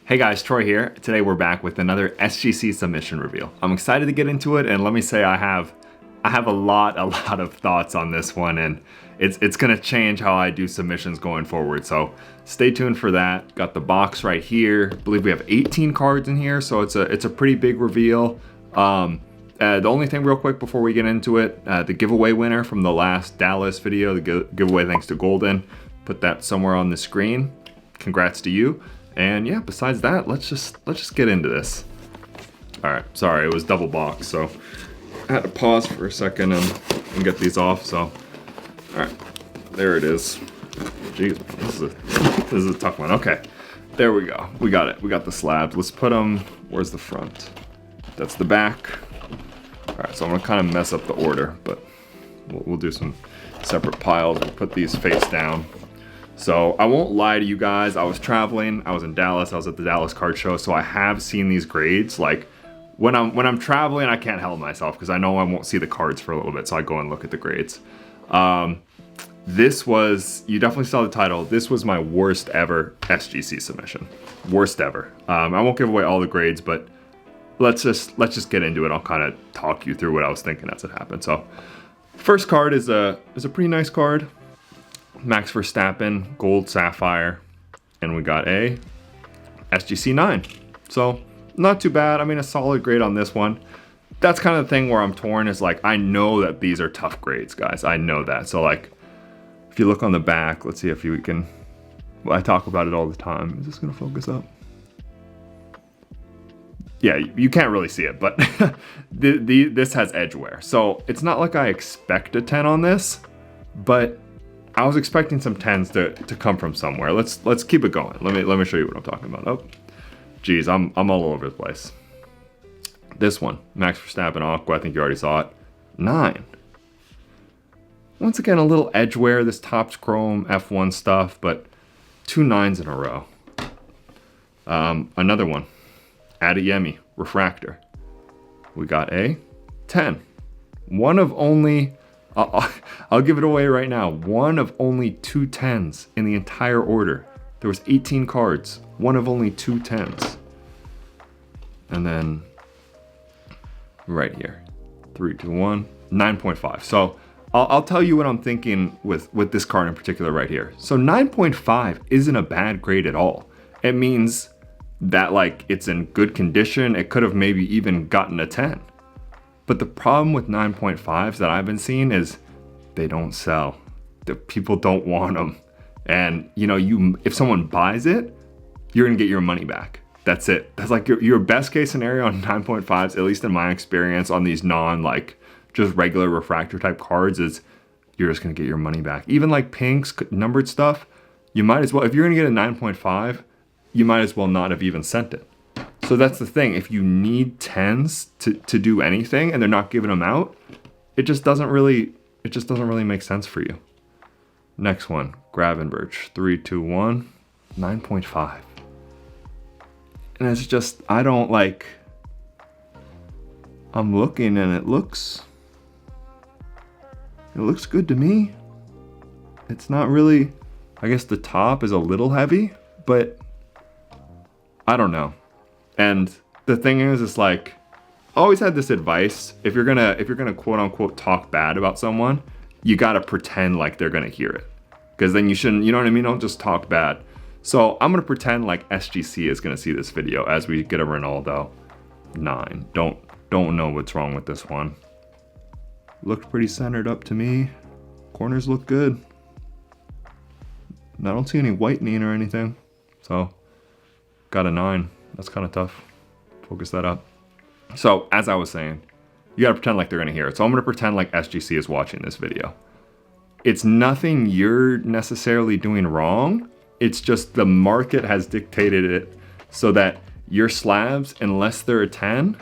Hey guys, Troy here. Today we're back with another SGC submission reveal. I'm excited to get into it, and let me say I have a lot of thoughts on this one, and it's gonna change how I do submissions going forward. So stay tuned for that. Got the box right here. I believe we have 18 cards in here, so it's a pretty big reveal. The only thing real quick before we get into it, the giveaway winner from the last Dallas video, the giveaway thanks to Golden, put that somewhere on the screen. Congrats to you. And yeah, besides that, let's just get into this. All right, sorry, it was double boxed, so I had to pause for a second and get these off. So, all right, there it is. Jeez, this is a tough one. Okay, there we go. We got it. We got the slabs. Let's put them. Where's the front? That's the back. All right, so I'm gonna kind of mess up the order, but we'll do some separate piles. We'll put these face down. So I won't lie to you guys, I was traveling, I was in Dallas, I was at the Dallas card show, so I have seen these grades. Like when I'm traveling, I can't help myself because I know I won't see the cards for a little bit, so I go and look at the grades. This was, you definitely saw the title, this was my worst ever SGC submission. Worst ever. I won't give away all the grades, but let's just get into it. I'll kind of talk you through what I was thinking as it happened. So first card is a pretty nice card. Max Verstappen, gold sapphire, and we got a SGC 9. So not too bad. I mean, a solid grade on this one. That's kind of the thing where I'm torn, is like, I know that these are tough grades, guys. I know that. So like, if you look on the back, let's see if we can, well, I talk about it all the time. Is this gonna focus up? Yeah, you can't really see it, but this has edge wear. So it's not like I expect a 10 on this, but I was expecting some 10s to come from somewhere. Let's keep it going. Let me show you what I'm talking about. Oh, geez, I'm all over the place. This one, Max Verstappen Aqua, I think you already saw it. 9. Once again, a little edge wear. This top's chrome F1 stuff, but 2 9s in a row. Another one, Adeyemi Refractor. We got a 10. One of only, I'll give it away right now. One of only 2 10s in the entire order. There was 18 cards. One of only 2 10s. And then right here, 3, 2, 1, 9.5. So I'll tell you what I'm thinking with this card in particular right here. So 9.5 isn't a bad grade at all. It means that like it's in good condition. It could have maybe even gotten a 10. But the problem with 9.5s that I've been seeing is they don't sell. The people don't want them. And you know, if someone buys it, you're gonna get your money back. That's it. That's like your best case scenario on 9.5s, at least in my experience on these like just regular refractor type cards, is you're just gonna get your money back. Even like pinks, numbered stuff, you might as well, if you're gonna get a 9.5, you might as well not have even sent it. So that's the thing. If you need 10s to do anything and they're not giving them out, it just doesn't really make sense for you. Next one, Gravenberch, 3, 2, 1, 9.5. And it's just, I'm looking and it looks good to me. It's not really, I guess the top is a little heavy, but I don't know. And the thing is, it's like, I always had this advice: if you're gonna quote unquote talk bad about someone, you gotta pretend like they're gonna hear it, because then you shouldn't, you know what I mean? Don't just talk bad. So I'm gonna pretend like SGC is gonna see this video as we get a Ronaldo 9. Don't know what's wrong with this one. Looked pretty centered up to me. Corners look good. And I don't see any whitening or anything. So got a 9. That's kind of tough. Focus that up. So as I was saying, you gotta pretend like they're gonna hear it. So I'm gonna pretend like SGC is watching this video. It's nothing you're necessarily doing wrong. It's just the market has dictated it so that your slabs, unless they're a 10,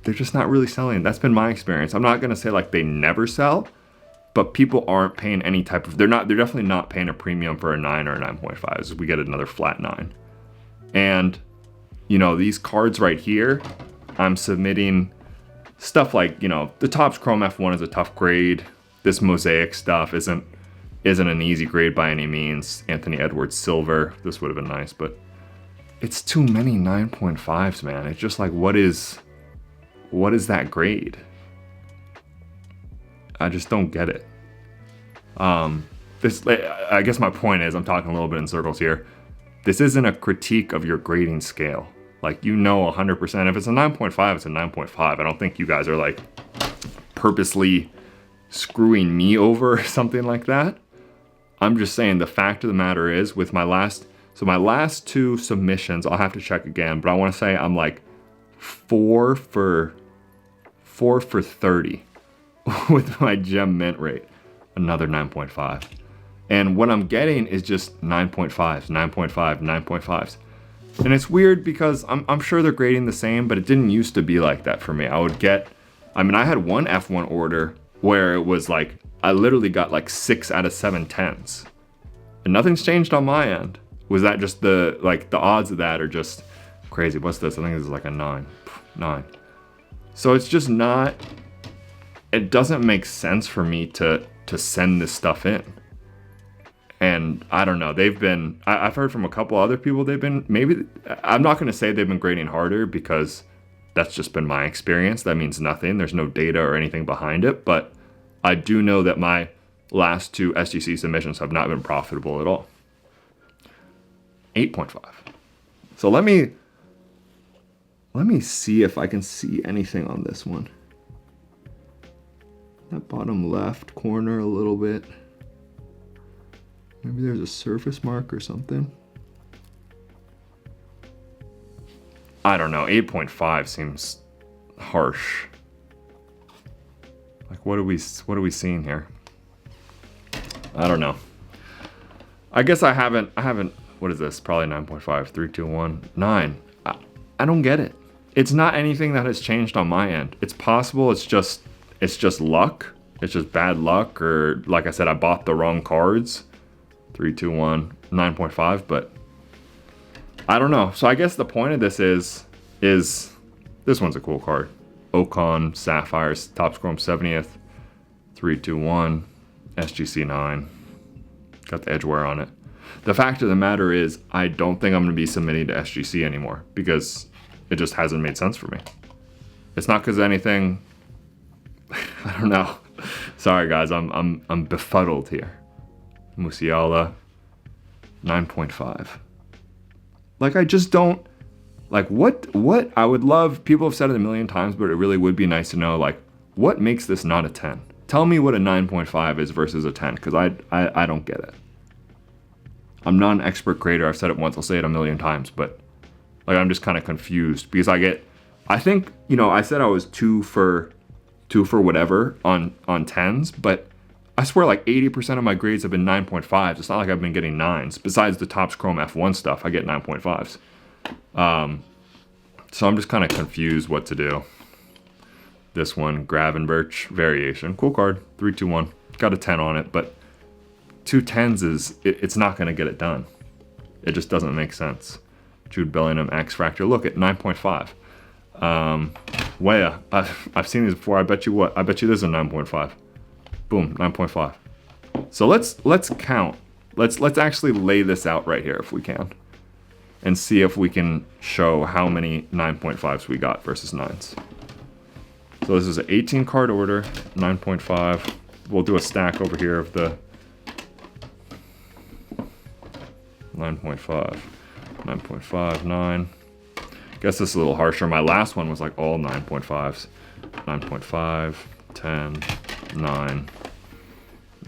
they're just not really selling. That's been my experience. I'm not gonna say like they never sell, but people aren't paying any type of, they're definitely not paying a premium for a 9 or a 9.5. So we get another flat 9. And you know, these cards right here, I'm submitting stuff like, you know, the Topps Chrome F1 is a tough grade. This mosaic stuff isn't an easy grade by any means. Anthony Edwards Silver, this would have been nice, but it's too many 9.5s, man. It's just like, what is that grade? I just don't get it. I guess my point is, I'm talking a little bit in circles here. This isn't a critique of your grading scale. Like, you know 100%. If it's a 9.5, it's a 9.5. I don't think you guys are like purposely screwing me over or something like that. I'm just saying the fact of the matter is, with my last two submissions, I'll have to check again, but I want to say I'm like 4 for 30 with my gem mint rate. Another 9.5. And what I'm getting is just 9.5s, 9.5, 9.5s. And it's weird because I'm sure they're grading the same, but it didn't used to be like that for me. I had one F1 order where it was like, I literally got like 6 out of 7 10s. And nothing's changed on my end. Was that just the odds of that are just crazy? What's this? I think this is like a 9. So it's just not, it doesn't make sense for me to send this stuff in. And I don't know, I've heard from a couple other people, I'm not going to say they've been grading harder because that's just been my experience. That means nothing. There's no data or anything behind it. But I do know that my last 2 SGC submissions have not been profitable at all. 8.5. So let me see if I can see anything on this one. That bottom left corner a little bit. Maybe there's a surface mark or something. I don't know. 8.5 seems harsh. Like, what are we seeing here? I don't know. I guess I haven't. What is this? Probably 9.5. 3, 2, 1, 9. I don't get it. It's not anything that has changed on my end. It's possible. It's just luck. It's just bad luck, or like I said, I bought the wrong cards. 3, 2, 1, 9.5, but I don't know. So I guess the point of this is this one's a cool card. Ocon, Sapphires, Topps Chrome 70th, 3, 2, 1, SGC 9. Got the edge wear on it. The fact of the matter is, I don't think I'm going to be submitting to SGC anymore because it just hasn't made sense for me. It's not because of anything. I don't know. Sorry guys, I'm befuddled here. Musiala, 9.5. Like, I just don't, like, what I would love, people have said it a million times, but it really would be nice to know, like, what makes this not a 10? Tell me what a 9.5 is versus a 10, because I don't get it. I'm not an expert grader. I've said it once, I'll say it a million times, but like, I'm just kind of confused because I think, I said I was 2 for whatever on 10s, but I swear like 80% of my grades have been 9.5s. It's not like I've been getting 9s. Besides the Topps Chrome F1 stuff, I get 9.5s. So I'm just kind of confused what to do. This one, Gravenberch variation. Cool card, 3, 2, 1. Got a 10 on it, but 2 10s it's not going to get it done. It just doesn't make sense. Jude Bellingham, X Fractor. Look at 9.5. Wea, I've seen these before. I bet you this is a 9.5. Boom, 9.5. So let's count. Let's actually lay this out right here if we can, and see if we can show how many 9.5s we got versus 9s. So this is an 18 card order, 9.5. We'll do a stack over here of the 9.5, 9.5, 9. Guess this is a little harsher. My last one was like all 9.5s. 9.5, 10, 9,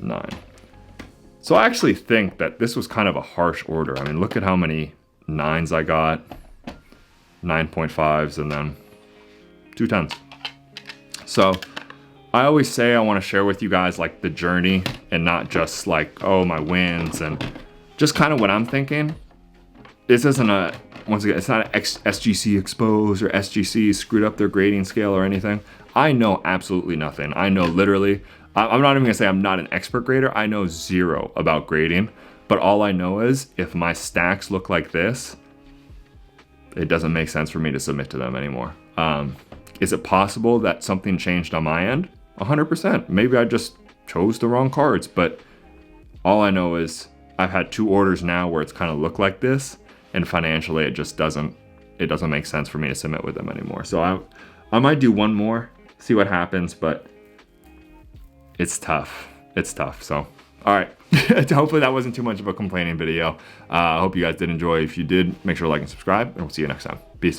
9. So I actually think that this was kind of a harsh order. I mean, look at how many 9s I got, 9.5s, and then 2 10s. So I always say I want to share with you guys like the journey and not just like, oh, my wins, and just kind of what I'm thinking. This isn't once again, it's not an SGC exposed or SGC screwed up their grading scale or anything. I know absolutely nothing. I know literally, I'm not even gonna say I'm not an expert grader. I know zero about grading, but all I know is if my stacks look like this, it doesn't make sense for me to submit to them anymore. Is it possible that something changed on my end? 100%. Maybe I just chose the wrong cards, but all I know is I've had 2 orders now where it's kind of looked like this, and financially it just doesn't make sense for me to submit with them anymore. So I might do one more, see what happens, but it's tough. It's tough. So, all right. Hopefully that wasn't too much of a complaining video. I hope you guys did enjoy. If you did, make sure to like and subscribe, and we'll see you next time. Peace.